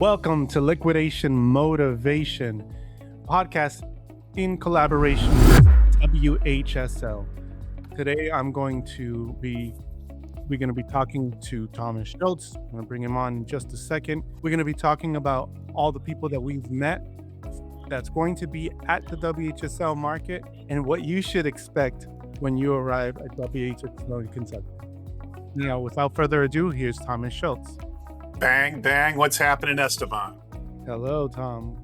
Welcome to Liquidation Motivation, podcast in collaboration with WHSL. Today, we're going to be talking to Thomas Shultz. I'm going to bring him on in just a second. We're going to be talking about all the people that we've met that's going to be at the WHSL Market and what you should expect when you arrive at WHSL in Kentucky. Now, without further ado, here's Thomas Shultz. Bang, bang. What's happening, Esteban? Hello, Tom.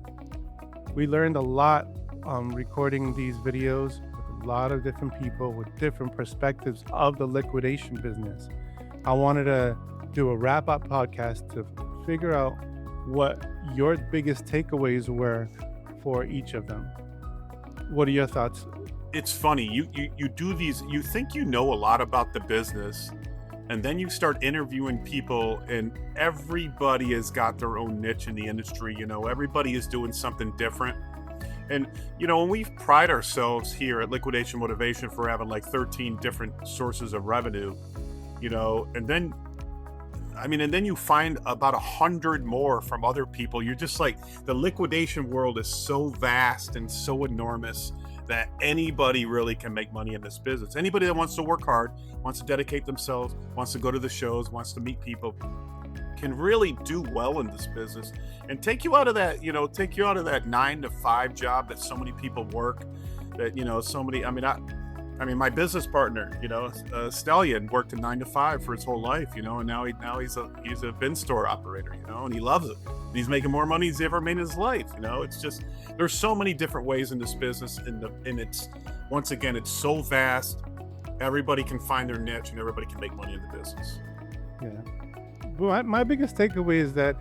We learned a lot recording these videos with a lot of different people with different perspectives of the liquidation business. I wanted to do a wrap-up podcast to figure out what your biggest takeaways were for each of them. What are your thoughts? It's funny. You do these, you think you know a lot about the business, and then you start interviewing people and everybody has got their own niche in the industry. Everybody is doing something different. And, when we pride ourselves here at Liquidation Motivation for having like 13 different sources of revenue, and then you find about 100 more from other people. You're just like, the liquidation world is so vast and so enormous that anybody really can make money in this business. Anybody that wants to work hard, wants to dedicate themselves, wants to go to the shows, wants to meet people, can really do well in this business and take you out of that 9-to-5 job that so many people work. My business partner, Stallion, worked a 9-to-5 for his whole life, and now he's a bin store operator, and he loves it. And he's making more money he's ever made in his life. It's just, there's so many different ways in this business, and it's, once again, it's so vast. Everybody can find their niche and everybody can make money in the business. Yeah. Well, my biggest takeaway is that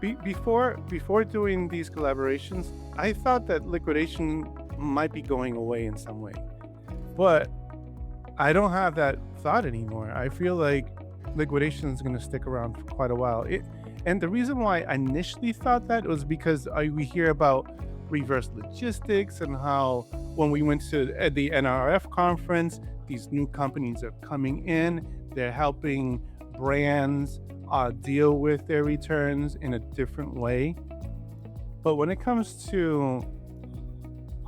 before doing these collaborations, I thought that liquidation might be going away in some way. But I don't have that thought anymore. I feel like liquidation is going to stick around for quite a while. And the reason why I initially thought that was because we hear about reverse logistics and how when we went to the NRF conference, these new companies are coming in. They're helping brands deal with their returns in a different way. But when it comes to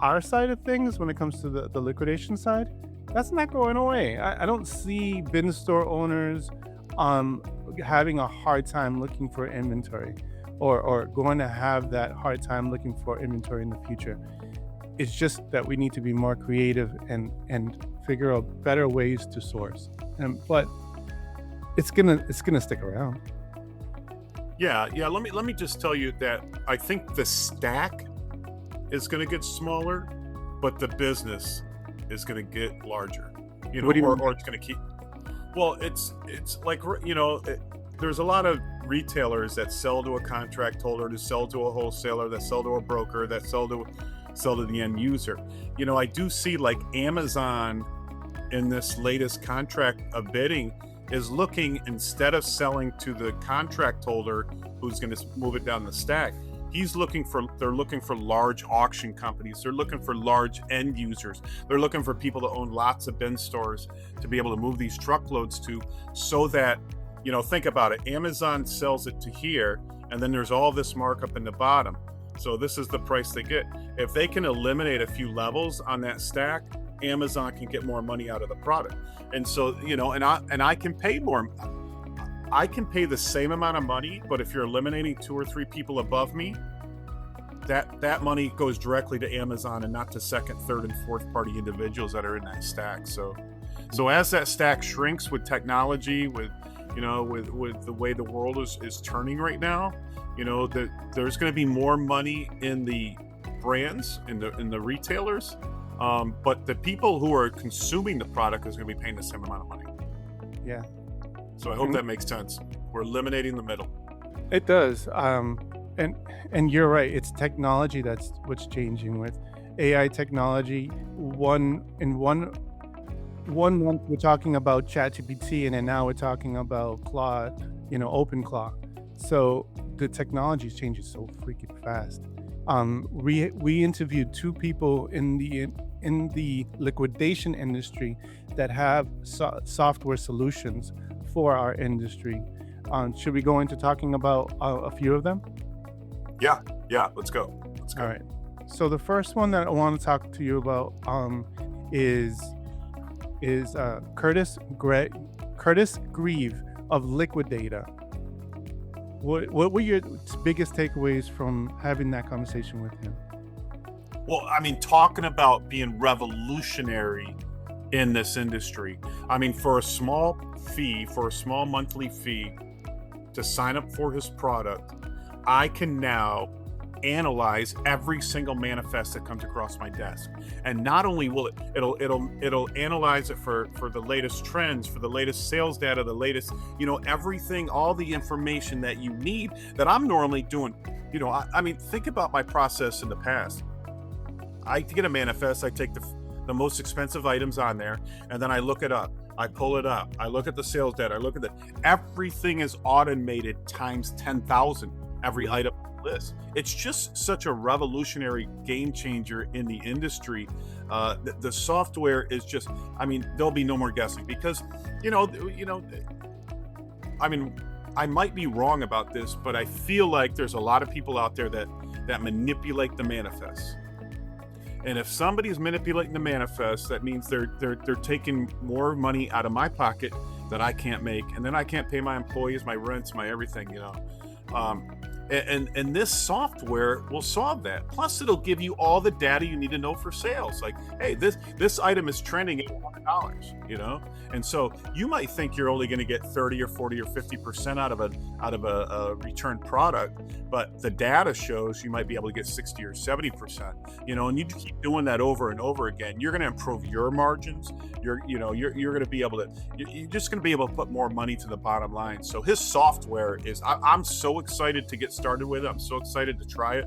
our side of things, when it comes to the liquidation side, that's not going away. I don't see bin store owners having a hard time looking for inventory or going to have that hard time looking for inventory in the future. It's just that we need to be more creative and figure out better ways to source. But it's gonna stick around. Yeah. Let me just tell you that I think the stack is going to get smaller, but the business is going to get larger. Or it's going to keep. Well, it's like, there's a lot of retailers that sell to a contract holder, that sell to a wholesaler, that sell to a broker, that sell to the end user. I do see like Amazon in this latest contract of bidding is looking, instead of selling to the contract holder who's going to move it down the stack, they're looking for large auction companies. They're looking for large end users. They're looking for people to own lots of bin stores to be able to move these truckloads to, so that, think about it. Amazon sells it to here, and then there's all this markup in the bottom. So this is the price they get. If they can eliminate a few levels on that stack, Amazon can get more money out of the product. And so, and I can pay more. I can pay the same amount of money, but if you're eliminating 2 or 3 people above me, that money goes directly to Amazon and not to second, third, and fourth party individuals that are in that stack. So as that stack shrinks with technology, with the way the world is turning right now, there's going to be more money in the brands, in the retailers, but the people who are consuming the product is going to be paying the same amount of money. Yeah. So I hope that makes sense. We're eliminating the middle. It does. And you're right. It's technology that's what's changing with AI technology. One month we're talking about ChatGPT, and then now we're talking about Claude, OpenClaw. So the technology is changing so freaking fast. We interviewed 2 people in the liquidation industry that have software solutions for our industry. Should we go into talking about a few of them? Yeah, let's go. All right. So the first one that I want to talk to you about is Curtis Grieve of Liquidator. What were your biggest takeaways from having that conversation with him? Well, I mean, talking about being revolutionary in this industry. I mean, for a small monthly fee to sign up for his product, I can now analyze every single manifest that comes across my desk. And not only will it'll analyze it for the latest trends, for the latest sales data, the latest, everything, all the information that you need that I'm normally doing. I mean, think about my process in the past. I get a manifest, I take the most expensive items on there, and then I look it up. I pull it up. I look at the sales data. I look at everything is automated times 10,000, every item on the list. It's just such a revolutionary game changer in the industry. The software is just, I mean, there'll be no more guessing because, I mean, I might be wrong about this, but I feel like there's a lot of people out there that manipulate the manifests. And if somebody's manipulating the manifest, that means they're taking more money out of my pocket that I can't make, and then I can't pay my employees, my rents, my everything, And this software will solve that. Plus, it'll give you all the data you need to know for sales. Like, hey, this item is trending at $100, And so you might think you're only going to get 30 or 40 or 50% out of a returned product, but the data shows you might be able to get 60 or 70%. And you keep doing that over and over again. You're going to improve your margins. You're going to be able to. You're just going to be able to put more money to the bottom line. So his software is. I'm so excited to get started with it. I'm so excited to try it.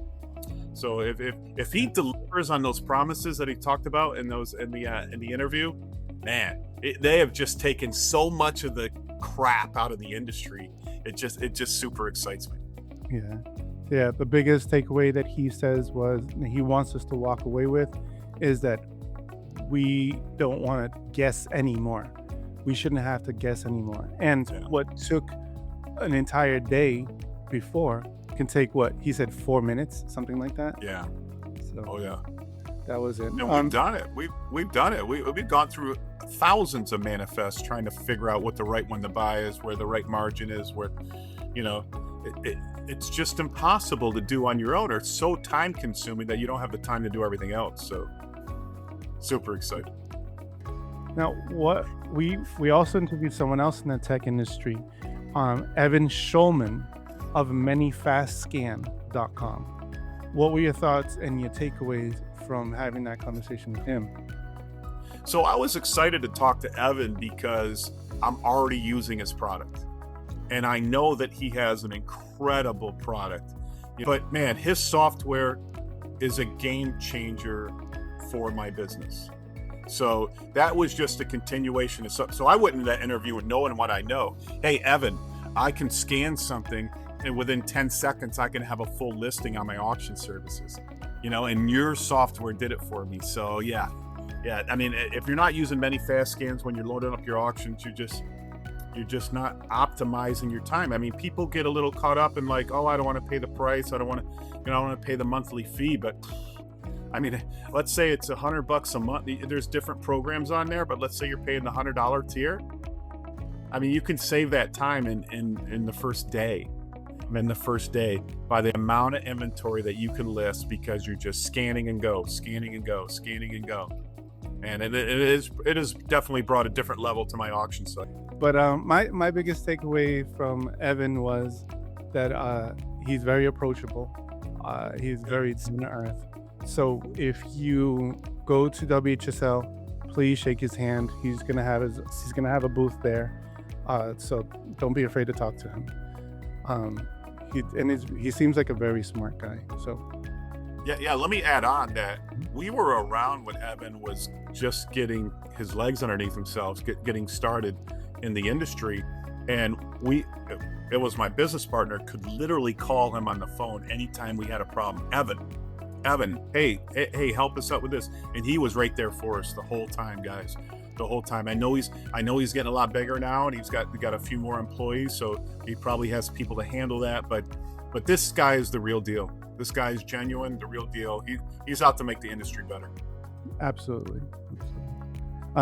So if he delivers on those promises that he talked about in the interview, man, they have just taken so much of the crap out of the industry. It just super excites me. Yeah. The biggest takeaway that he says he wants us to walk away with is that we don't want to guess anymore. We shouldn't have to guess anymore. And what took an entire day before can take what he said 4 minutes, something like that. Yeah. So, that was it. No, we've done it. We've done it. We've gone through thousands of manifests trying to figure out what the right one to buy is, where the right margin is, where it's just impossible to do on your own, or it's so time consuming that you don't have the time to do everything else. So super excited. Now, what we also interviewed someone else in the tech industry, Evan Schulman of manyfastscan.com. What were your thoughts and your takeaways from having that conversation with him? So I was excited to talk to Evan because I'm already using his product. And I know that he has an incredible product. But man, his software is a game changer for my business. So that was just a continuation of so I went into that interview with knowing what I know. Hey, Evan, I can scan something and within 10 seconds, I can have a full listing on my auction services, and your software did it for me. So yeah. I mean, if you're not using many fast scans when you're loading up your auctions, you're just not optimizing your time. I mean, people get a little caught up in like, oh, I don't want to pay the price. I don't want to, I want to pay the monthly fee. But I mean, let's say it's $100 a month. There's different programs on there, but let's say you're paying the $100 tier. I mean, you can save that time in the first day. By the amount of inventory that you can list because you're just scanning and go. And it has definitely brought a different level to my auction site. But my biggest takeaway from Evan was that he's very approachable. He's very down to earth. So if you go to WHSL, please shake his hand. He's gonna have a booth there. So don't be afraid to talk to him. He seems like a very smart guy. So yeah. Let me add on that we were around when Evan was just getting his legs underneath himself, getting started in the industry, and it was my business partner could literally call him on the phone anytime we had a problem. Evan, hey, help us out with this, and he was right there for us the whole time, guys. The whole time. I know he's getting a lot bigger now, and we got a few more employees, so he probably has people to handle that. But this guy is the real deal. this guy's genuine, the real deal. He's out to make the industry better. Absolutely.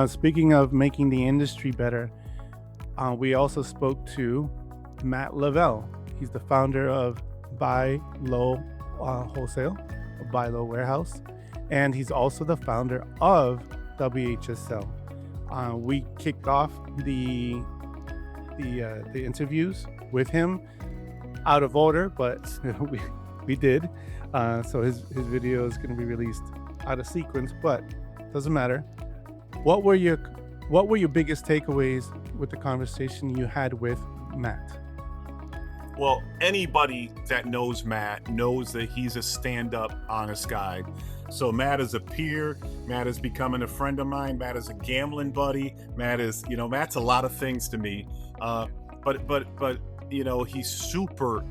Speaking of making the industry better, we also spoke to Matt Lavelle. He's the founder of Buy Low Wholesale, Buy Low Warehouse, and he's also the founder of WHSL. We kicked off the interviews with him out of order, but we did. So his video is going to be released out of sequence, but doesn't matter. What were your biggest takeaways with the conversation you had with Matt? Well, anybody that knows Matt knows that he's a stand-up, honest guy. So Matt is a peer. Matt is becoming a friend of mine. Matt is a gambling buddy. Matt's a lot of things to me. But he's super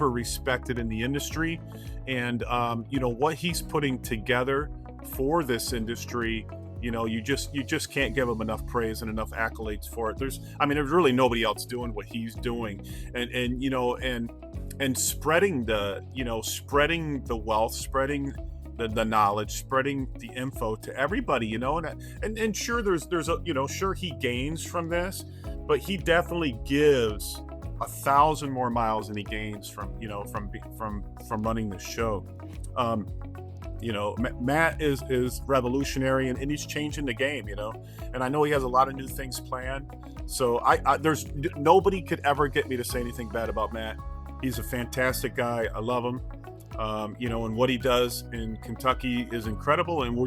respected in the industry, and what he's putting together for this industry. You just can't give him enough praise and enough accolades for it. There's really nobody else doing what he's doing, and spreading the wealth, spreading the knowledge, spreading the info to everybody, and sure there's sure he gains from this, but he definitely gives 1,000 more miles than he gains from running the show. Matt is revolutionary, and he's changing the game, and I know he has a lot of new things planned. So there's nobody could ever get me to say anything bad about Matt. He's a fantastic guy. I love him. And what he does in Kentucky is incredible. And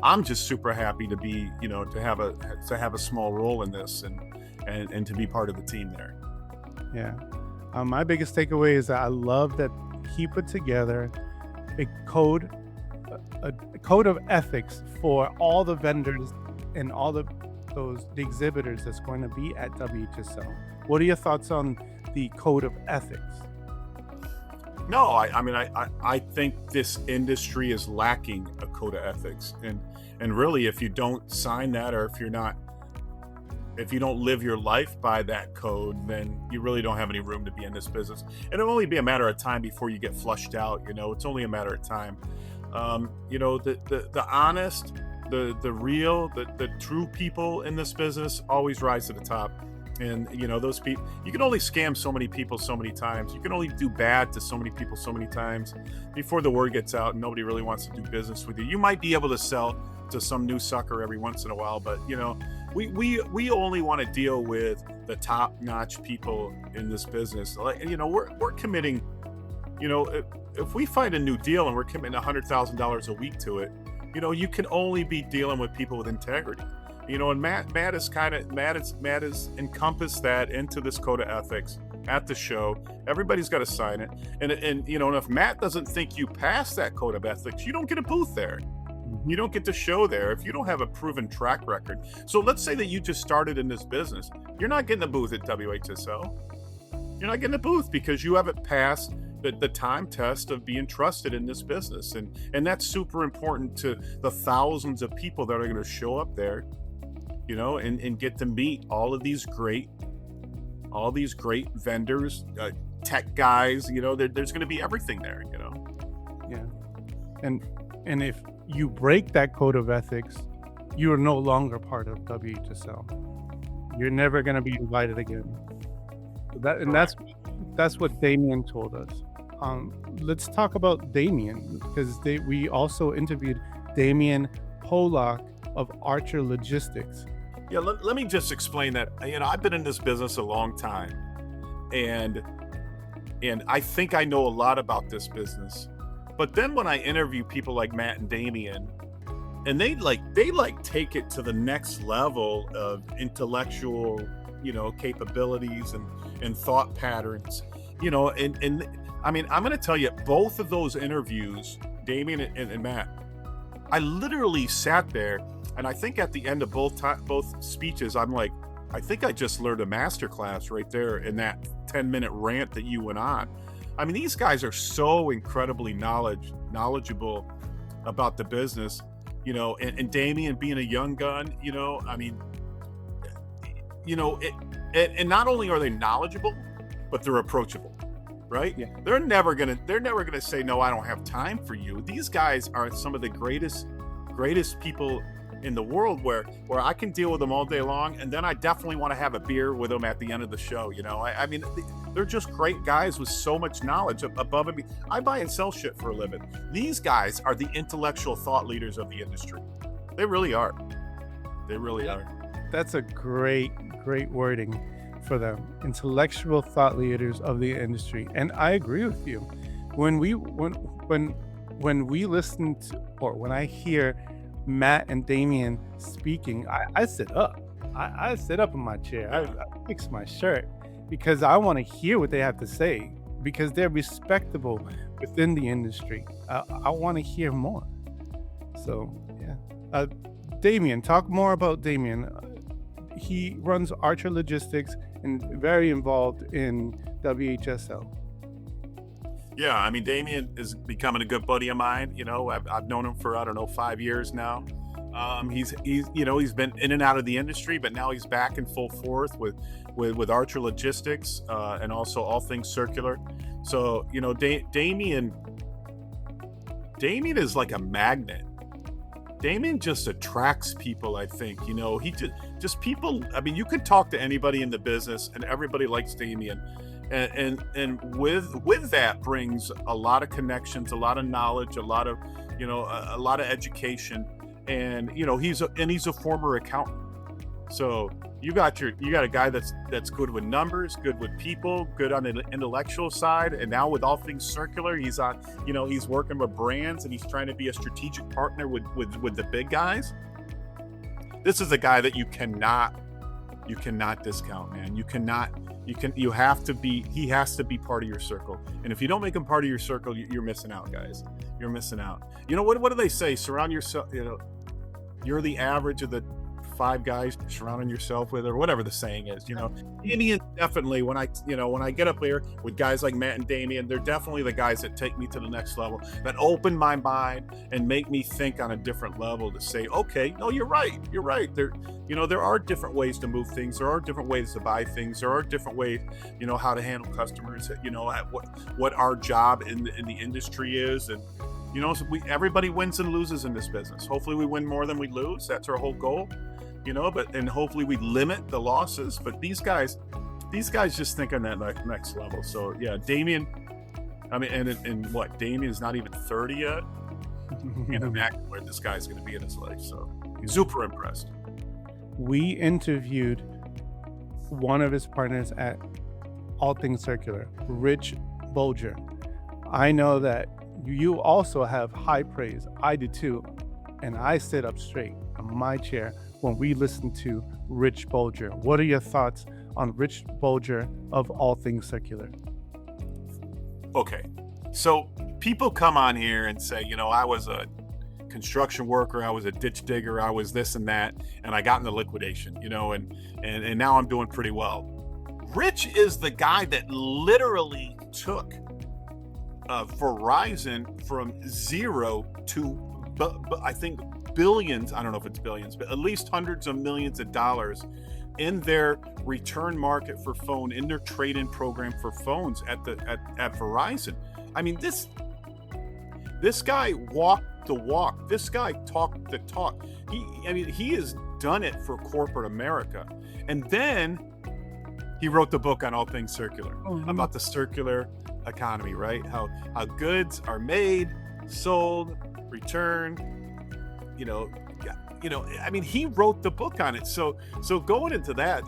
I'm just super happy to be, to have a small role in this and to be part of the team there. Yeah. My biggest takeaway is that I love that he put together a code of ethics for all the vendors and all the exhibitors that's going to be at WHSL. What are your thoughts on the code of ethics? No, I think this industry is lacking a code of ethics, and really, if you don't sign that, or if you don't live your life by that code, then you really don't have any room to be in this business. And it'll only be a matter of time before you get flushed out. It's only a matter of time. The honest, the real, the true people in this business always rise to the top. And those people, you can only scam so many people so many times. You can only do bad to so many people so many times before the word gets out and nobody really wants to do business with you. You might be able to sell to some new sucker every once in a while, but we only want to deal with the top-notch people in this business. We're committing, if we find a new deal and we're committing $100,000 a week to it, you can only be dealing with people with integrity. And Matt has encompassed that into this code of ethics at the show. Everybody's got to sign it. And if Matt doesn't think you pass that code of ethics, you don't get a booth there. You don't get to show there if you don't have a proven track record. So let's say that you just started in this business. You're not getting a booth at WHSL. You're not getting a booth because you haven't passed the time test of being trusted in this business. And that's super important to the thousands of people that are going to show up there, and get to meet all these great vendors, tech guys. There's going to be everything there. Yeah, and if you break that code of ethics, you are no longer part of WHSL. You're never going to be invited again. That's what Damien told us. Let's talk about Damien, because we also interviewed Damien Pollock of Archer Logistics. Yeah, let me just explain that. I've been in this business a long time, and I think I know a lot about this business. But then when I interview people like Matt and Damien, and they take it to the next level of intellectual, capabilities and thought patterns, and I'm going to tell you, both of those interviews, Damien and Matt, I literally sat there, and I think at the end of both speeches, I'm like, I think I just learned a masterclass right there in that 10-minute rant that you went on. These guys are so incredibly knowledgeable about the business, and Damien being a young gun, and not only are they knowledgeable, but they're approachable, right? Yeah. They're never gonna say, no, I don't have time for you. These guys are some of the greatest people in the world, where I can deal with them all day long, and then I definitely want to have a beer with them at the end of the show. I mean, they're just great guys with so much knowledge above and beyond. I buy and sell shit for a living. These guys are the intellectual thought leaders of the industry. They really are. They really are. That's a great wording for them. Intellectual thought leaders of the industry. And I agree with you. When we listen to, or when I hear Matt and Damien speaking, I sit up. I sit up in my chair. I fix my shirt because I want to hear what they have to say, because they're respectable within the industry. I want to hear more. So, yeah. Damien, talk more about Damien. He runs Archer Logistics and very involved in WHSL. Yeah, I mean, Damien is becoming a good buddy of mine. I've known him for, 5 years now. He's been in and out of the industry, but now he's back in full force with Archer Logistics, and also All Things Circular. So, Damien is like a magnet. Damien just attracts people, I think. He just people. I mean, you can talk to anybody in the business, and everybody likes Damien. And with that brings a lot of connections, a lot of knowledge, a lot of education, and he's a former accountant. So you got a guy that's good with numbers, good with people, good on the intellectual side, and now with All Things Circular, he's working with brands, and he's trying to be a strategic partner with the big guys. This is a guy that you cannot discount, man. He has to be part of your circle. And if you don't make him part of your circle, you're missing out, guys. You're missing out. What do they say? Surround yourself, you're the average of the 5 guys you're surrounding yourself with, or whatever the saying is. Damien, definitely, when I get up there with guys like Matt and Damien, they're definitely the guys that take me to the next level, that open my mind and make me think on a different level, to say, okay, no, you're right. There are different ways to move things. There are different ways to buy things. There are different ways, how to handle customers, what our job in the industry is. And, so everybody wins and loses in this business. Hopefully we win more than we lose. That's our whole goal, and hopefully we limit the losses. But these guys just think on that next level. So yeah, Damien, I mean, and what, Damien is not even 30 yet. Imagine where this guy's going to be in his life. So super impressed. We interviewed one of his partners at All Things Circular, Rich Bolger. I know that you also have high praise. I do too. And I sit up straight on my chair when we listen to Rich Bolger. What are your thoughts on Rich Bolger of All Things Circular? Okay. So people come on here and say, I was a construction worker, I was a ditch digger, I was this and that, and I got into liquidation, and now I'm doing pretty well. Rich is the guy that literally took Verizon from zero to, I think, billions. I don't know if it's billions, but at least hundreds of millions of dollars in their return market for phone, in their trade-in program for phones at Verizon. I mean, this guy walked the walk. This guy talked the talk. He has done it for corporate America. And then he wrote the book on All Things Circular, about the circular economy, right? How goods are made, sold, returned. He wrote the book on it. So going into that,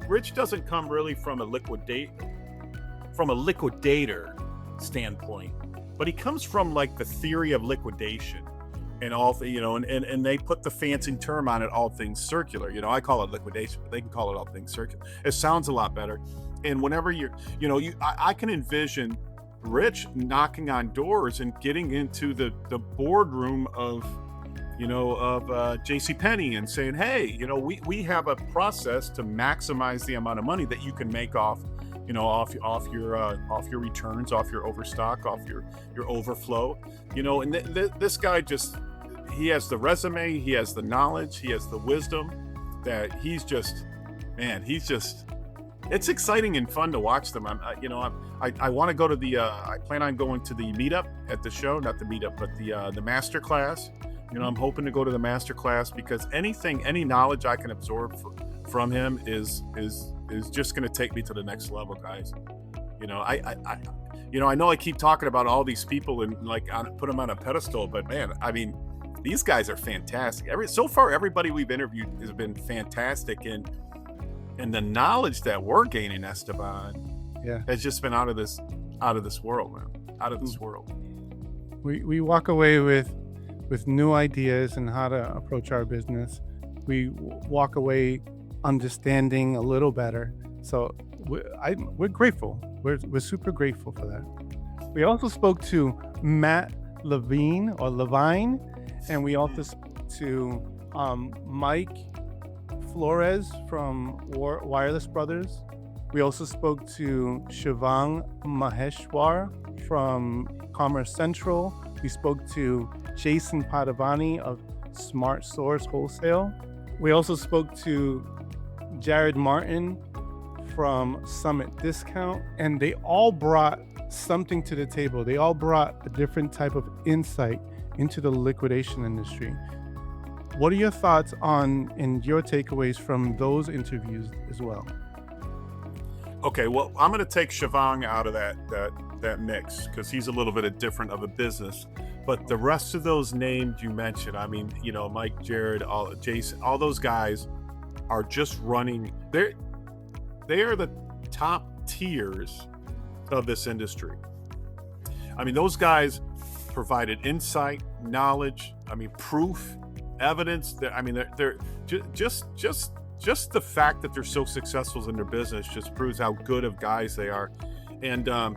Rich doesn't come really from a liquidator standpoint, but he comes from like the theory of liquidation and all, and they put the fancy term on it, All Things Circular. I call it liquidation, but they can call it All Things Circular. It sounds a lot better. And whenever I can envision Rich knocking on doors and getting into the boardroom of JCPenney and saying, hey, we have a process to maximize the amount of money that you can make off your returns, off your overstock, off your overflow, and this guy he has the resume, he has the knowledge, he has the wisdom, that he's just it's exciting and fun to watch them. I want to go to the. I plan on going to the meetup at the show, not the meetup, but the master class. I'm hoping to go to the master class because any knowledge I can absorb from him is just going to take me to the next level, guys. I know I keep talking about all these people and put them on a pedestal, but man, I mean, these guys are fantastic. So far, everybody we've interviewed has been fantastic, and the knowledge that we're gaining, Esteban, has just been out of this world, man. Out of this world. We walk away with new ideas and how to approach our business. We walk away understanding a little better. So we're grateful. We're super grateful for that. We also spoke to Matt Levine, and we also spoke to Mike Flores from Wireless Brothers. We also spoke to Shivang Maheshwar from Commerce Central. We spoke to Jason Padavani of Smart Source Wholesale. We also spoke to Jared Martin from Summit Discount, and they all brought something to the table. They all brought a different type of insight into the liquidation industry. What are your thoughts on and your takeaways from those interviews as well? Okay, well, I'm going to take Shivang out of that mix because he's a little bit different of a business. But the rest of those names you mentioned, I mean, Mike, Jared, Jason, all those guys are just running. They are the top tiers of this industry. I mean, those guys provided insight, knowledge, proof, evidence. They're just the fact that they're so successful in their business just proves how good of guys they are. And you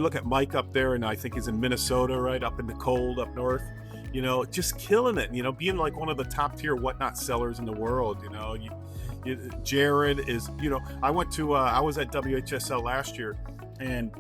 look at Mike up there, and I think he's in Minnesota, right up in the cold up north. Just killing it. Being like one of the top tier whatnot sellers in the world. Jared is. I was at WHSL last year, and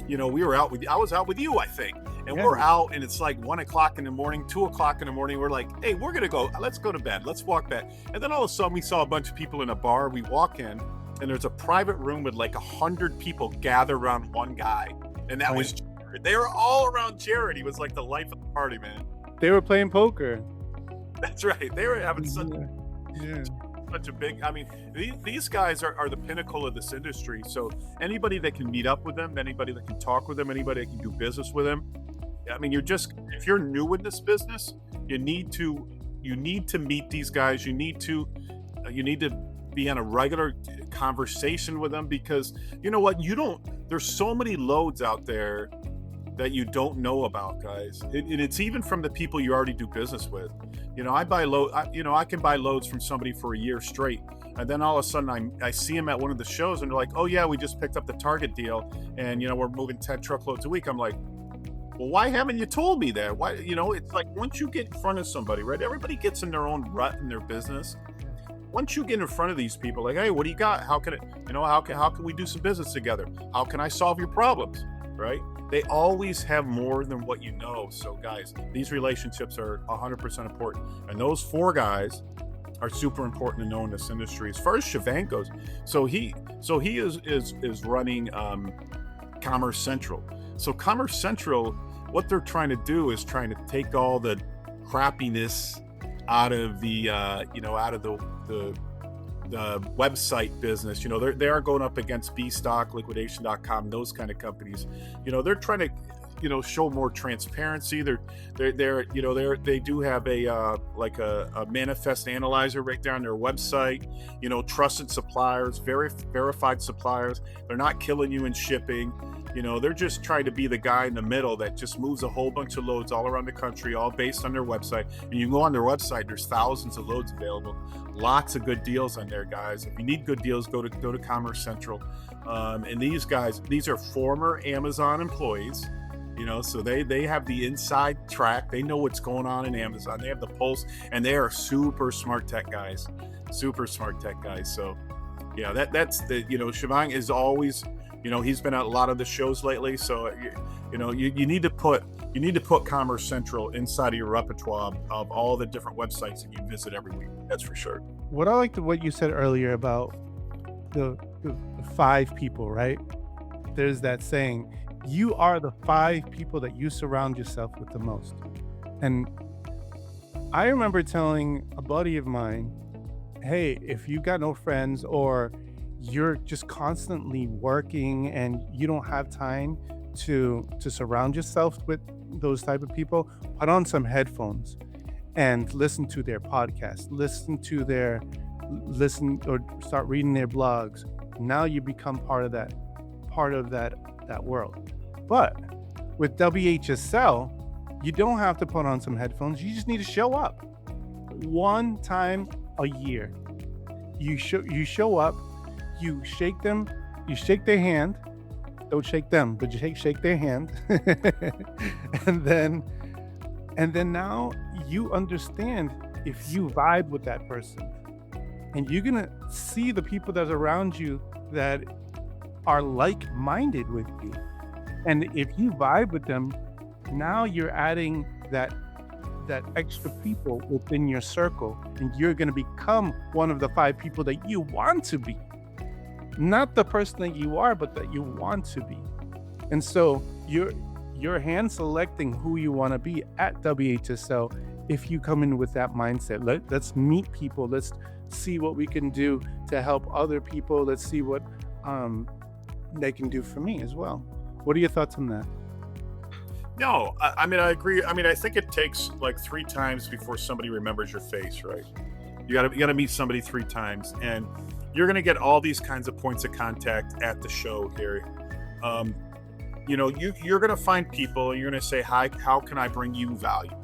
we were out with. I was out with you, I think. And we're out, and it's like 1 o'clock in the morning, 2 o'clock in the morning. We're like, hey, we're going to go. Let's go to bed. Let's walk back. And then all of a sudden, we saw a bunch of people in a bar. We walk in, and there's a private room with like 100 people gathered around one guy. And that was Jared. They were all around Jared. He was like the life of the party, man. They were playing poker. That's right. They were having such a big, these guys are the pinnacle of this industry. So anybody that can meet up with them, anybody that can talk with them, anybody that can do business with them, if you're new in this business, you need to meet these guys. You need to be on a regular conversation with them because you know what? There's so many loads out there that you don't know about, guys. And it's even from the people you already do business with. I buy I can buy loads from somebody for a year straight. And then all of a sudden I see them at one of the shows and they're like, oh yeah, we just picked up the Target deal and we're moving 10 truckloads a week. I'm like, well, why haven't you told me that? Why, it's like once you get in front of somebody, right? Everybody gets in their own rut in their business. Once you get in front of these people, like, hey, what do you got? How can it, how can we do some business together? How can I solve your problems? Right? They always have more than what you know. So guys, these relationships are 100% important. And those four guys are super important to know in this industry. As far as Shivang goes, so he is running Commerce Central. So Commerce Central, what they're trying to do is trying to take all the crappiness out of the website business. They are going up against Bstock, Liquidation.com, those kind of companies. They're trying to show more transparency. They do have a manifest analyzer right there on their website. Trusted suppliers, verified suppliers. They're not killing you in shipping. They're just trying to be the guy in the middle that just moves a whole bunch of loads all around the country, all based on their website. And you can go on their website, there's thousands of loads available. Lots of good deals on there, guys. If you need good deals, go to Commerce Central. And these guys, these are former Amazon employees, so they have the inside track. They know what's going on in Amazon. They have the pulse, and they are super smart tech guys. So yeah, that's the, Shivang is always He's been at a lot of the shows lately. So you need to put Commerce Central inside of your repertoire of all the different websites that you visit every week. That's for sure. What I liked what you said earlier about the 5 people, right? There's that saying, you are the 5 people that you surround yourself with the most. And I remember telling a buddy of mine, hey, if you got no friends or you're just constantly working and you don't have time to surround yourself with those type of people, put on some headphones and listen to their podcast, listen or start reading their blogs. Now you become part of that world. But with WHSL, you don't have to put on some headphones. You just need to show up one time a year. You show up, you shake them, you shake their hand. Don't shake them, but you shake their hand. and then now you understand if you vibe with that person. And you're gonna see the people that are around you that are like-minded with you. And if you vibe with them, now you're adding that extra people within your circle, and you're going to become one of the 5 people that you want to be. Not the person that you are, but that you want to be. And so you're hand selecting who you want to be at WHSL if you come in with that mindset. Let's meet people. Let's see what we can do to help other people. Let's see what they can do for me as well. What are your thoughts on that? No, I mean, I agree. I mean, I think it takes like 3 times before somebody remembers your face, right? You gotta meet somebody 3 times, and you're gonna get all these kinds of points of contact at the show here. You're gonna find people, and you're gonna say, "Hi, how can I bring you value?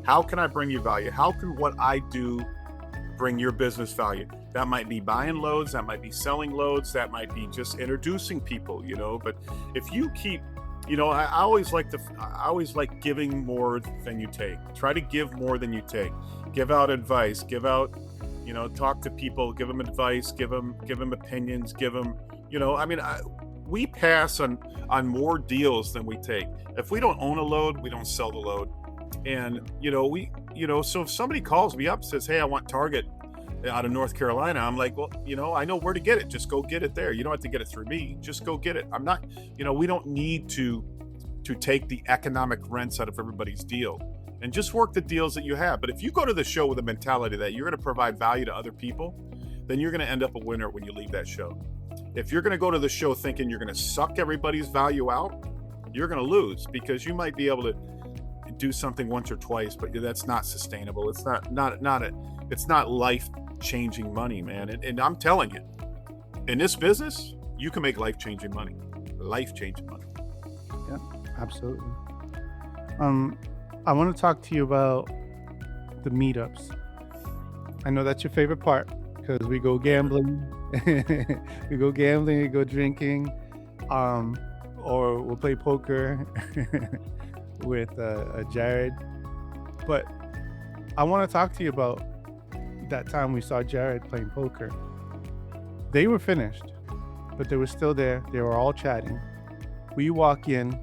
How can I bring you value? How can what I do bring your business value?" That might be buying loads, that might be selling loads, that might be just introducing people, But if you keep, I always like giving more than you take. Try to give more than you take. Give out advice. Give out, talk to people. Give them advice. Give them opinions. Give them, we pass on more deals than we take. If we don't own a load, we don't sell the load. And so if somebody calls me up and says, "Hey, I want Target out of North Carolina," I'm like, "Well, I know where to get it. Just go get it there. You don't have to get it through me. Just go get it." I'm not, we don't need to take the economic rents out of everybody's deal, and just work the deals that you have. But if you go to the show with a mentality that you're going to provide value to other people, then you're going to end up a winner when you leave that show. If you're going to go to the show thinking you're going to suck everybody's value out, you're going to lose, because you might be able to do something once or twice, but that's not sustainable. It's not life-changing money, man. And I'm telling you, in this business, you can make life-changing money. Life-changing money. Yeah, absolutely. I want to talk to you about the meetups. I know that's your favorite part, because we go gambling, we go drinking, or we'll play poker with Jared. But I want to talk to you about that time we saw Jared playing poker. They were finished, but they were still there. They were all chatting. We walk in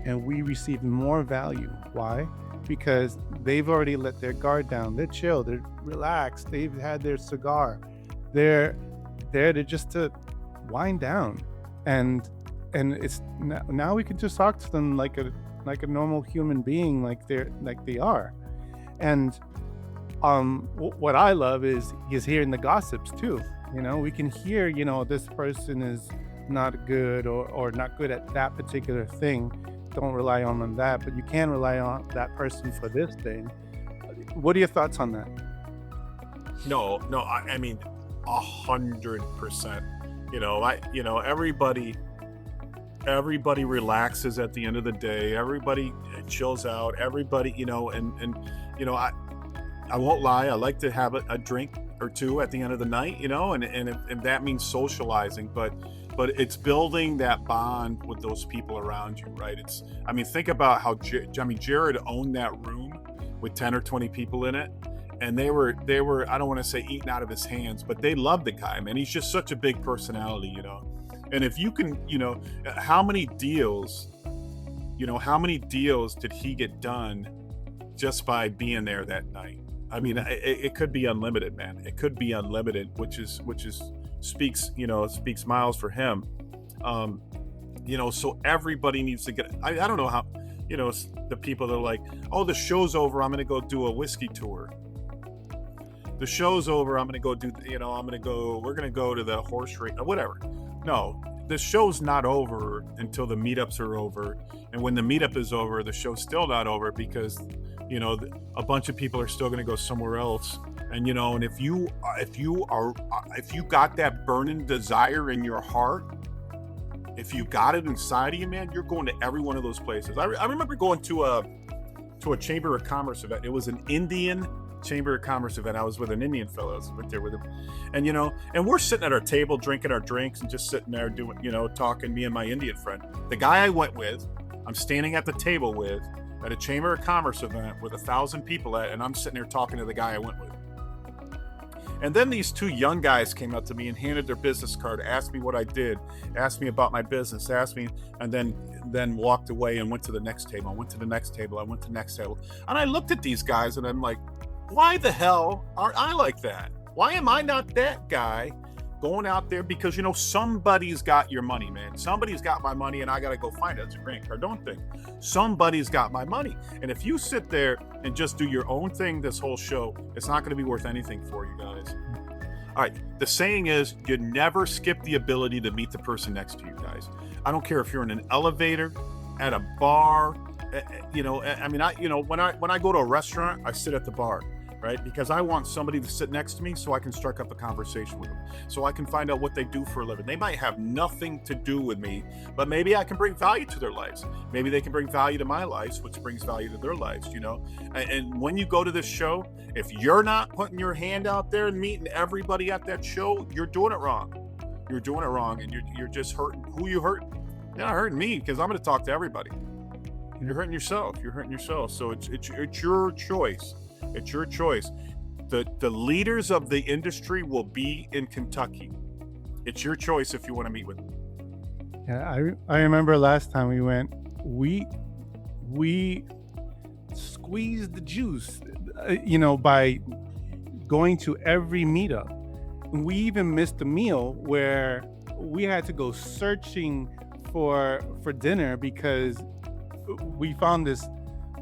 and we receive more value. Why? Because they've already let their guard down. They're chill. They're relaxed. They've had their cigar. They're there to wind down, and it's now we can just talk to them like a normal human being, like they are. And what I love is hearing the gossips too. We can hear, this person is not good or not good at that particular thing. Don't rely on that, but you can rely on that person for this thing. What are your thoughts on that? No, I mean 100%. Everybody relaxes at the end of the day. Everybody chills out. Everybody, I won't lie. I like to have a drink or two at the end of the night, and that means socializing, but it's building that bond with those people around you, right? Think about how, Jared owned that room with 10 or 20 people in it, and they were, I don't want to say eating out of his hands, but they loved the guy, man. He's just such a big personality, And if you can, how many deals did he get done just by being there that night? I mean, it could be unlimited, man. It could be unlimited, which speaks miles for him. So everybody needs to get, I don't know how, the people that are like, oh, the show's over, I'm going to go do a whiskey tour. The show's over, I'm going to go do, we're going to go to the horse race, whatever. No, the show's not over until the meetups are over. And when the meetup is over, the show's still not over because, a bunch of people are still going to go somewhere else. And, and if you got that burning desire in your heart, if you got it inside of you, man, you're going to every one of those places. I remember going to a Chamber of Commerce event. It was an Indian Chamber of Commerce event. I was with an Indian fellow. I went there with him. And, and we're sitting at our table, drinking our drinks and just sitting there doing, talking, me and my Indian friend. The guy I went with, I'm standing at the table with at a Chamber of Commerce event with 1,000 people at, and I'm sitting there talking to the guy I went with. And then these two young guys came up to me and handed their business card, asked me what I did, asked me about my business, and then walked away and went to the next table. I went to the next table. And I looked at these guys and I'm like, why the hell aren't I like that? Why am I not that guy going out there? Because, somebody's got your money, man. Somebody's got my money and I got to go find it. It's a Grant Cardone thing. Somebody's got my money. And if you sit there and just do your own thing this whole show, it's not going to be worth anything for you guys. All right. The saying is you never skip the ability to meet the person next to you, guys. I don't care if you're in an elevator, at a bar, when I go to a restaurant, I sit at the bar. Right? Because I want somebody to sit next to me so I can strike up a conversation with them. So I can find out what they do for a living. They might have nothing to do with me, but maybe I can bring value to their lives. Maybe they can bring value to my lives, which brings value to their lives, And when you go to this show, if you're not putting your hand out there and meeting everybody at that show, you're doing it wrong. You're doing it wrong, and you're just hurting. Who you hurting? You're not hurting me because I'm going to talk to everybody. You're hurting yourself. So it's your choice. It's your choice. The leaders of the industry will be in Kentucky. It's your choice if you want to meet with them. Yeah, I remember last time we went, we squeezed the juice, by going to every meetup. We even missed a meal where we had to go searching for dinner because we found this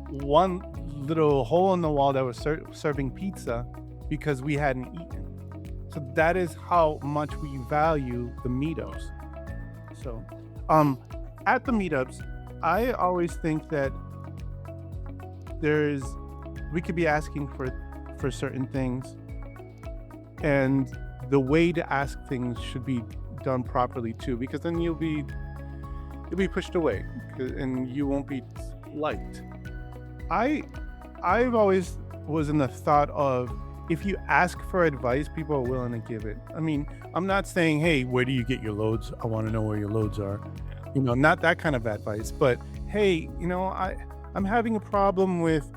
one little hole in the wall that was serving pizza because we hadn't eaten. So that is how much we value the meetups. So at the meetups, I always think that we could be asking for certain things, and the way to ask things should be done properly too, because then you'll be pushed away and you won't be liked. I've always was in the thought of, if you ask for advice, people are willing to give it. I mean, I'm not saying, hey, where do you get your loads? I want to know where your loads are. Not that kind of advice, but hey, I'm having a problem with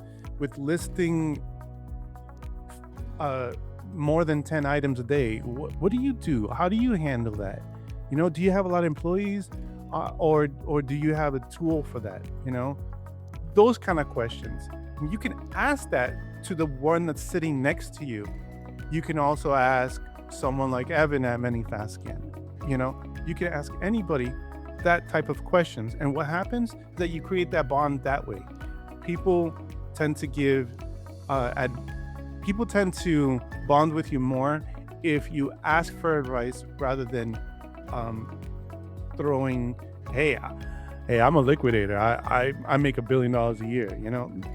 listing more than 10 items a day. What do you do? How do you handle that? Do you have a lot of employees, or do you have a tool for that? Those kind of questions. You can ask that to the one that's sitting next to you. You can also ask someone like Evan at ManyFastScan. You can ask anybody that type of questions. And what happens is that you create that bond that way. People tend to bond with you more if you ask for advice rather than throwing, hey, I'm a liquidator. I make $1 billion a year.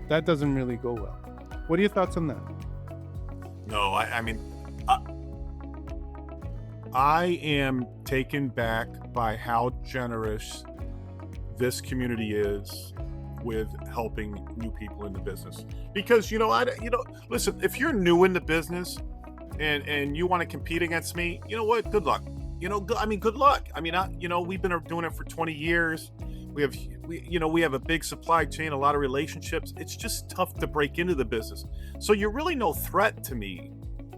That doesn't really go well. What are your thoughts on that? No, I am taken back by how generous this community is with helping new people in the business. Because, listen, if you're new in the business and you want to compete against me, you know what? Good luck. Good luck. We've been doing it for 20 years. We have a big supply chain, a lot of relationships. It's just tough to break into the business. So you're really no threat to me.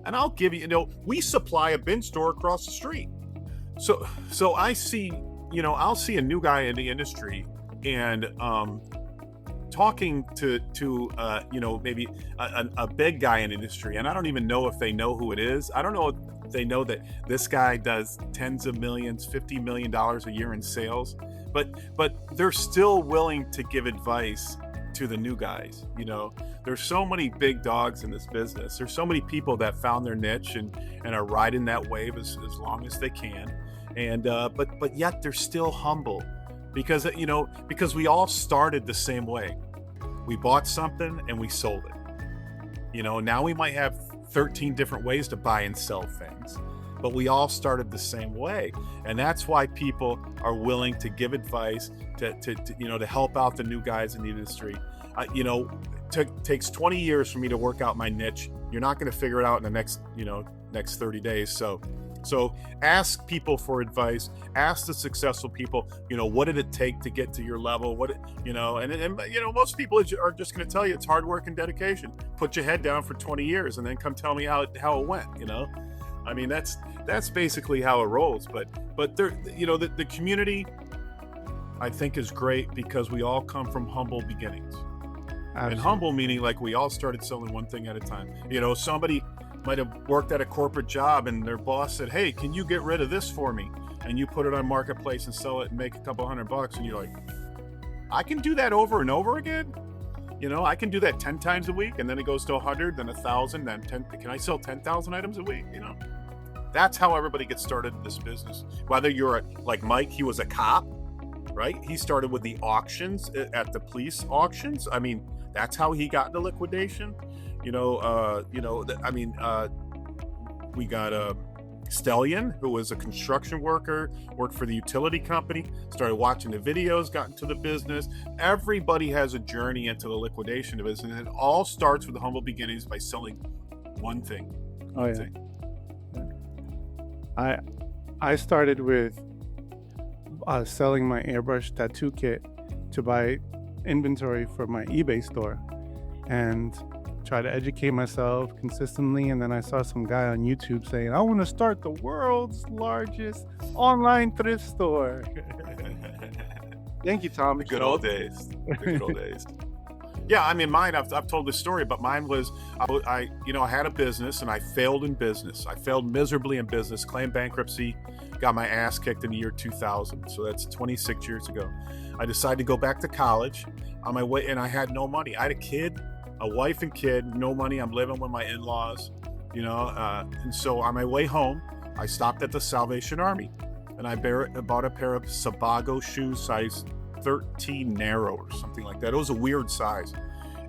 And I'll give you, we supply a bin store across the street. So I see, I'll see a new guy in the industry, and talking to maybe a big guy in the industry, and I don't even know if they know who it is. I don't know if they know that this guy does tens of millions, $50 million a year in sales, but they're still willing to give advice to the new guys. There's so many big dogs in this business. There's so many people that found their niche and are riding that wave as long as they can. And but yet they're still humble, because we all started the same way. We bought something and we sold it. Now we might have 13 different ways to buy and sell things, but we all started the same way. And that's why people are willing to give advice to help out the new guys in the industry. Takes 20 years for me to work out my niche. You're not going to figure it out in the next 30 days. So ask people for advice. Ask the successful people, what did it take to get to your level? Most people are just going to tell you it's hard work and dedication. Put your head down for 20 years and then come tell me how it went. I mean, that's basically how it rolls. But there, the community, I think, is great because we all come from humble beginnings. Absolutely. And humble meaning like we all started selling one thing at a time. Somebody might have worked at a corporate job and their boss said, "Hey, can you get rid of this for me?" And you put it on Marketplace and sell it and make a couple $100, and you're like, I can do that over and over again. I can do that 10 times a week, and then it goes to 100, then 1,000, then 10. Can I sell 10,000 items a week? That's how everybody gets started in this business. Whether you're like Mike, he was a cop, right? He started with the auctions at the police auctions. I mean, that's how he got into liquidation. We got Stallion, who was a construction worker, worked for the utility company, started watching the videos, got into the business. Everybody has a journey into the liquidation business, and it all starts with the humble beginnings by selling one thing. I started with selling my airbrush tattoo kit to buy inventory for my eBay store and try to educate myself consistently. And then I saw some guy on YouTube saying, I want to start the world's largest online thrift store. Thank you, Tom. The good old days. Yeah, I mean, mine, I've told this story, but mine was, I had a business and I failed in business. I failed miserably in business, claimed bankruptcy, got my ass kicked in the year 2000. So that's 26 years ago. I decided to go back to college on my way, and I had no money. I had a wife and kid, no money. I'm living with my in-laws, and so on my way home, I stopped at the Salvation Army and I bought a pair of Sabago shoes, size 13 narrow or something like that. It was a weird size,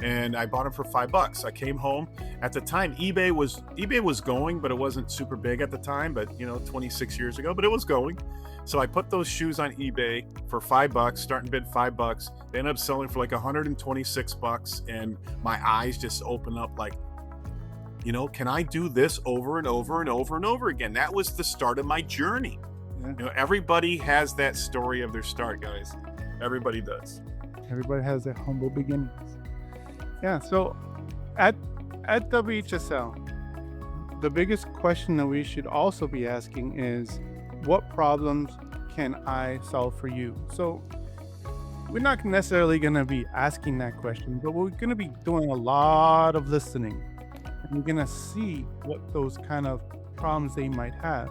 and I bought them for $5. I came home. At the time, eBay was going, but it wasn't super big at the time. But 26 years ago, but it was going. So I put those shoes on eBay for $5, starting bid $5. They ended up selling for like $126, and my eyes just opened up like, can I do this over and over and over and over again? That was the start of my journey. Yeah. Everybody has that story of their start, guys. Everybody does. Everybody has their humble beginnings. Yeah. So at WHSL, the biggest question that we should also be asking is, what problems can I solve for you? So we're not necessarily going to be asking that question, but we're going to be doing a lot of listening, and we're going to see what those kind of problems they might have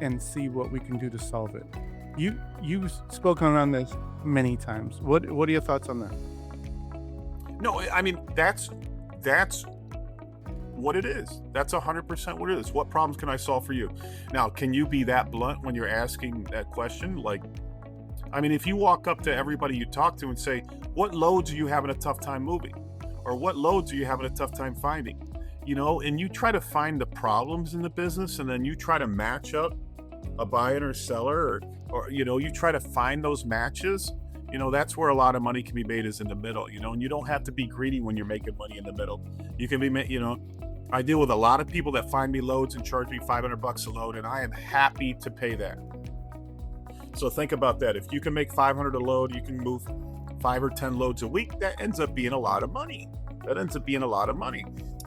and see what we can do to solve it. You've spoken on this many times. What are your thoughts on that? No, I mean, that's what it is. That's 100% what it is. What problems can I solve for you? Now, can you be that blunt when you're asking that question? Like, I mean, if you walk up to everybody you talk to and say, what loads are you having a tough time moving? Or what loads are you having a tough time finding? And you try to find the problems in the business, and then you try to match up a buyer or seller, or you try to find those matches. That's where a lot of money can be made, is in the middle, and you don't have to be greedy when you're making money in the middle. You can be, I deal with a lot of people that find me loads and charge me $500 a load, and I am happy to pay that. So think about that. If you can make $500 a load, you can move 5 or 10 loads a week. That ends up being a lot of money.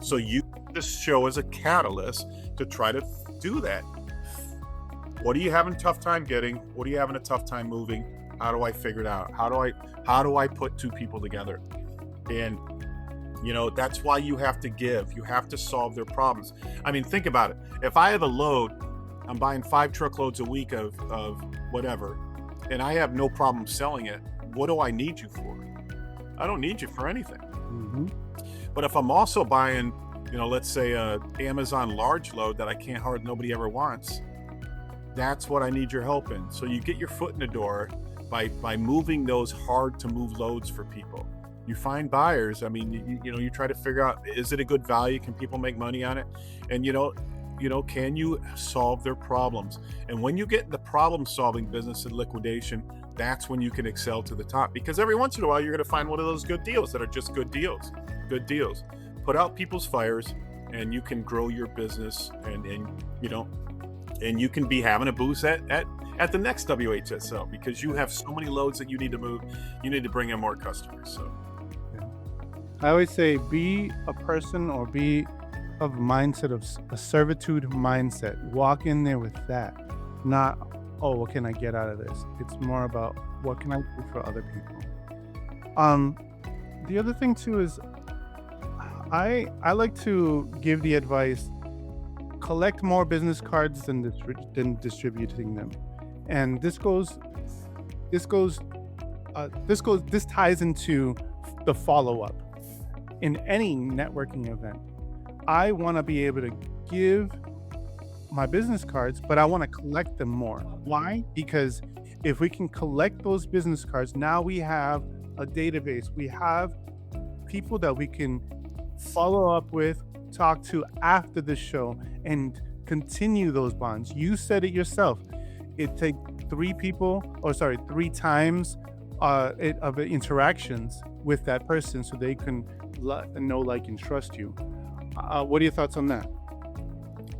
So you this show as a catalyst to try to do that. What are you having a tough time getting? What are you having a tough time moving? How do I figure it out? How do I put two people together? And that's why you have to give. You have to solve their problems. I mean, think about it. If I have a load, I'm buying 5 truckloads a week of whatever, and I have no problem selling it. What do I need you for? I don't need you for anything. Mm-hmm. But if I'm also buying, let's say a Amazon large load that nobody ever wants, that's what I need your help in. So you get your foot in the door by moving those hard to move loads for people. You find buyers. I mean, you try to figure out, is it a good value? Can people make money on it? And can you solve their problems? And when you get the problem solving business in liquidation, that's when you can excel to the top, because every once in a while you're going to find one of those good deals that are just good deals. Put out people's fires, and you can grow your business, and you can be having a boost at the next WHSL, because you have so many loads that you need to move. You need to bring in more customers. So I always say, be a person, or be of mindset of a servitude mindset. Walk in there with that, not, oh, what can I get out of this? It's more about, what can I do for other people? The other thing too is, I like to give the advice: collect more business cards than distributing them. And this ties into the follow-up in any networking event. I want to be able to give my business cards, but I want to collect them more. Why? Because if we can collect those business cards, now we have a database. We have people that we can follow up with, talk to after the show, and continue those bonds. You said it yourself. It takes 3 times of interactions with that person so they can know, like, and trust you. What are your thoughts on that?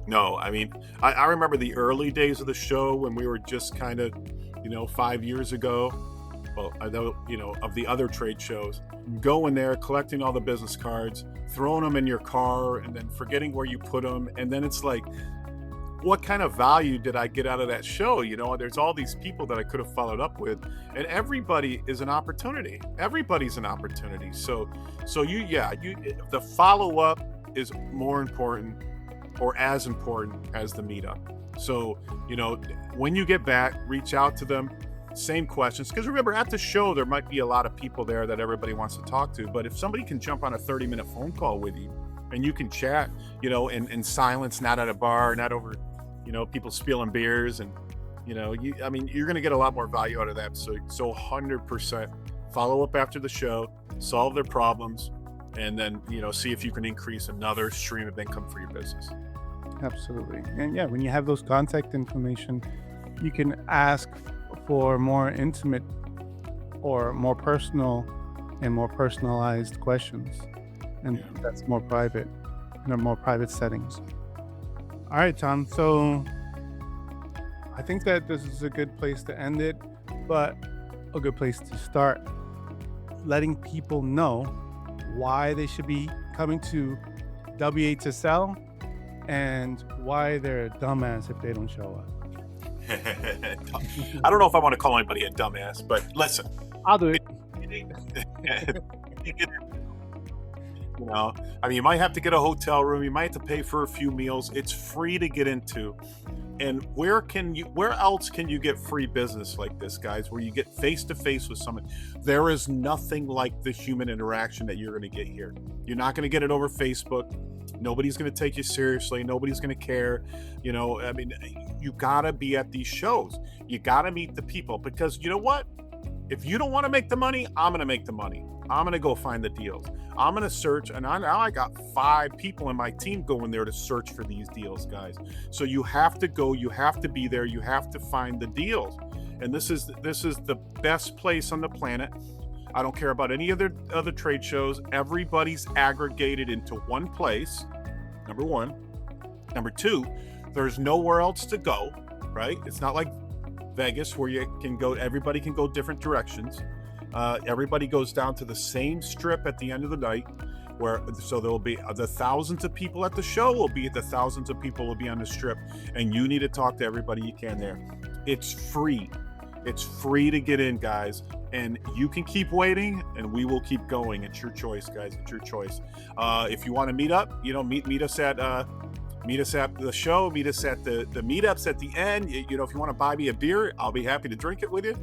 No, I mean, I remember the early days of the show when we were just kind of, 5 years ago, well, of the other trade shows, going there, collecting all the business cards, throwing them in your car, and then forgetting where you put them. And then it's like, what kind of value did I get out of that show? There's all these people that I could have followed up with, and everybody is an opportunity. Everybody's an opportunity. So the follow up is more important, or as important as the meetup. So, when you get back, reach out to them, same questions. Because remember, at the show, there might be a lot of people there that everybody wants to talk to. But if somebody can jump on a 30-minute phone call with you, and you can chat, in silence, not at a bar, not over, people spilling beers, and, you're going to get a lot more value out of that. So 100% follow up after the show, solve their problems, and then, see if you can increase another stream of income for your business. Absolutely. And yeah, when you have those contact information, you can ask for more intimate or more personal and more personalized questions. And that's more private, in more private settings. All right, Tom. So I think that this is a good place to end it, but a good place to start letting people know why they should be coming to WHSL and why they're a dumbass if they don't show up. I don't know if I want to call anybody a dumbass, but listen. I'll do it. You might have to get a hotel room. You might have to pay for a few meals. It's free to get into. And where else can you get free business like this, guys, where you get face-to-face with someone? There is nothing like the human interaction that you're going to get here. You're not going to get it over Facebook. Nobody's going to take you seriously. Nobody's going to care. You got to be at these shows. You got to meet the people, because you know what? If you don't want to make the money, I'm going to make the money. I'm going to go find the deals. I'm going to search, and I got 5 people in my team going there to search for these deals, guys. So you have to go, you have to be there, you have to find the deals. And this is the best place on the planet. I don't care about any other trade shows. Everybody's aggregated into one place, number one. Number two, there's nowhere else to go, right? It's not like Vegas where everybody can go different directions. Everybody goes down to the same strip at the end of the night. So there'll be the thousands of people at the show will be at the thousands of people will be on the strip, and you need to talk to everybody you can there. It's free. It's free to get in, guys, and you can keep waiting, and we will keep going. It's your choice, guys. It's your choice. If you want to meet up, meet us at the show. Meet us at the meetups at the end. If you want to buy me a beer, I'll be happy to drink it with you.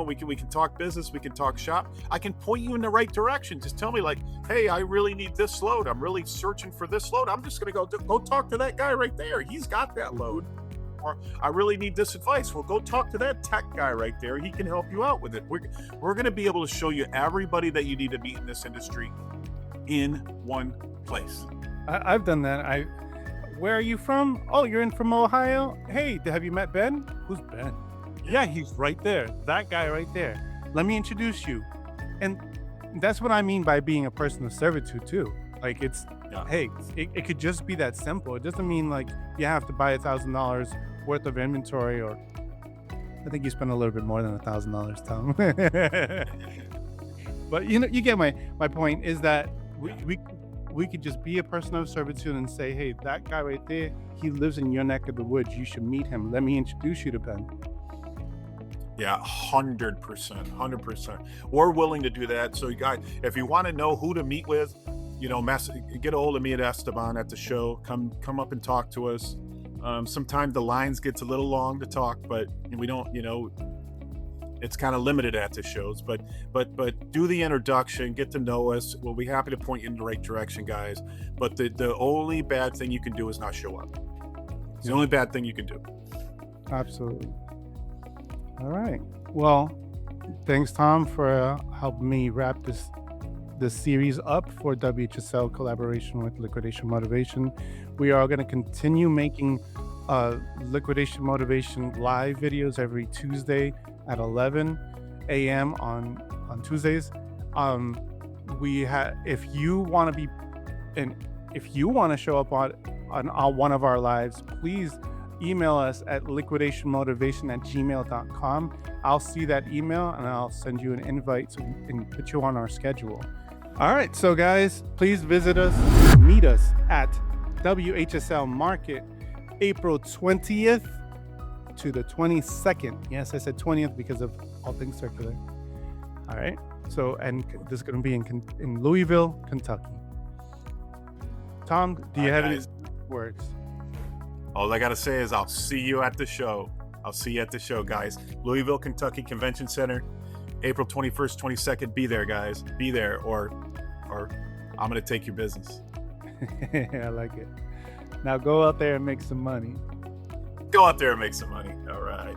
We can talk business. We can talk shop. I can point you in the right direction. Just tell me, like, hey, I really need this load. I'm really searching for this load. I'm just gonna go talk to that guy right there. He's got that load. Or I really need this advice. Well, go talk to that tech guy right there. He can help you out with it. We're going to be able to show you everybody that you need to meet in this industry in one place. I've done that. Where are you from? Oh, you're from Ohio? Hey, have you met Ben? Who's Ben? Yeah, he's right there. That guy right there. Let me introduce you. And that's what I mean by being a person of servitude too. Like hey, it could just be that simple. It doesn't mean like you have to buy $1,000 worth of inventory, or I think you spend a little bit more than $1,000, Tom. But you get my point is that we could just be a person of servitude and say, hey, that guy right there, he lives in your neck of the woods. You should meet him. Let me introduce you to Ben. Yeah, 100%. We're willing to do that. So you guys, if you want to know who to meet with, get a hold of me at Esteban at the show. Come up and talk to us. Sometimes the lines gets a little long to talk, but we don't, it's kind of limited at the shows, but do the introduction, get to know us. We'll be happy to point you in the right direction, guys. But the only bad thing you can do is not show up. It's the only bad thing you can do. Absolutely. All right. Well, thanks, Tom, for helping me wrap this series up for WHSL collaboration with Liquidation Motivation. We are going to continue making Liquidation Motivation live videos every Tuesday at 11 a.m. on Tuesdays. If you want to show up on one of our lives, please email us at liquidationmotivation@gmail.com. I'll see that email and I'll send you an invite and put you on our schedule. All right, so guys, please meet us at WHSL Market, April 20th to the 22nd. Yes, I said 20th because of all things circular. All right, so, and this is going to be in Louisville, Kentucky. Tom, do you have any words? All I got to say is I'll see you at the show. Guys. Louisville, Kentucky Convention Center, April 21st, 22nd. Be there, guys. Be there, or I'm going to take your business. I like it. Now go out there and make some money. Go out there and make some money. All right.